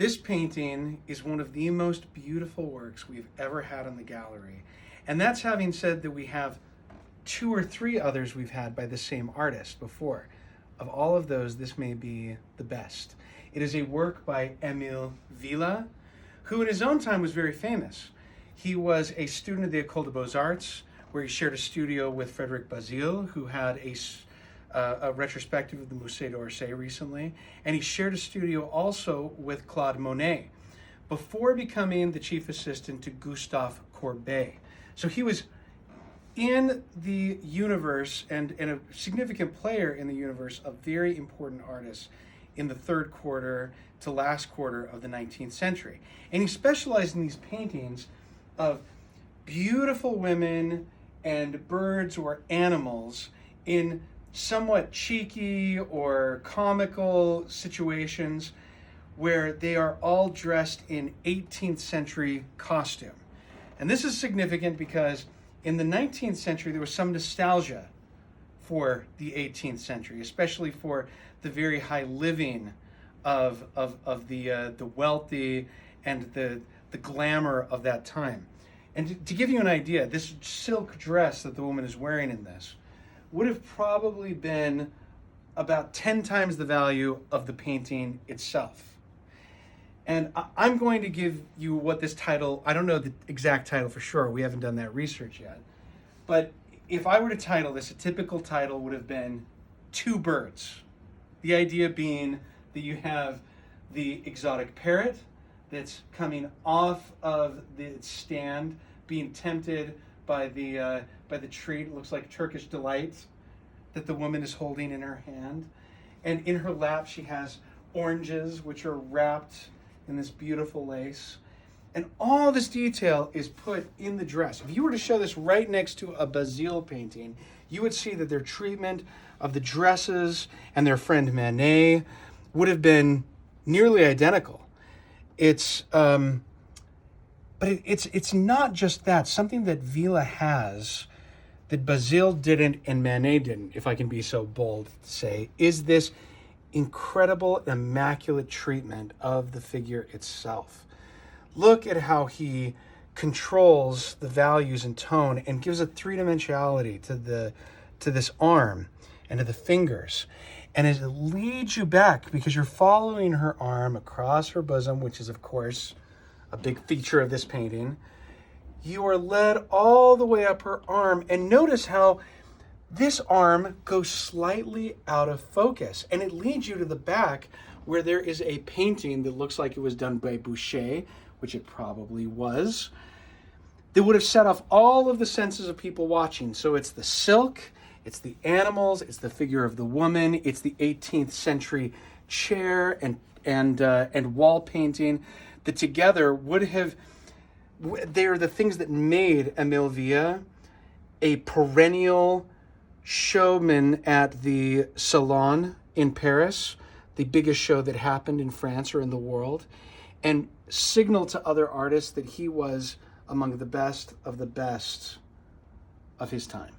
This painting is one of the most beautiful works we've ever had in the gallery. And that's having said that we have 2 or 3 others we've had by the same artist before. Of all of those, this may be the best. It is a work by Emile Villa, who in his own time was very famous. He was a student of the École des Beaux-Arts, where he shared a studio with Frédéric Bazille, who had a retrospective of the Musée d'Orsay recently, and he shared a studio also with Claude Monet before becoming the chief assistant to Gustav Courbet. So he was in the universe and a significant player in the universe of very important artists in the 3rd quarter to last quarter of the 19th century. And he specialized in these paintings of beautiful women and birds or animals in somewhat cheeky or comical situations where they are all dressed in 18th century costume. And this is significant because in the 19th century, there was some nostalgia for the 18th century, especially for the very high living of the wealthy and the glamour of that time. And to give you an idea, this silk dress that the woman is wearing in this would have probably been about 10 times the value of the painting itself. And I'm going to give you what this title, I don't know the exact title for sure, we haven't done that research yet, but if I were to title this, a typical title would have been Two Birds. The idea being that you have the exotic parrot that's coming off of the stand, being tempted by the treat. It looks like Turkish delight that the woman is holding in her hand. And in her lap, she has oranges, which are wrapped in this beautiful lace. And all this detail is put in the dress. If you were to show this right next to a Bazille painting, you would see that their treatment of the dresses and their friend Manet would have been nearly identical. It's not just that. Something that Villa has that Bazille didn't and Manet didn't, if I can be so bold to say, is this incredible, immaculate treatment of the figure itself. Look at how he controls the values and tone and gives a 3-dimensionality to this arm and to the fingers. And it leads you back because you're following her arm across her bosom, which is, of course, a big feature of this painting. You are led all the way up her arm, and notice how this arm goes slightly out of focus, and it leads you to the back where there is a painting that looks like it was done by Boucher, which it probably was, that would have set off all of the senses of people watching. So it's the silk, it's the animals, it's the figure of the woman, it's the 18th century chair and wall painting that together would have, they're the things that made Emile Villa a perennial showman at the Salon in Paris, the biggest show that happened in France or in the world, and signal to other artists that he was among the best of his time.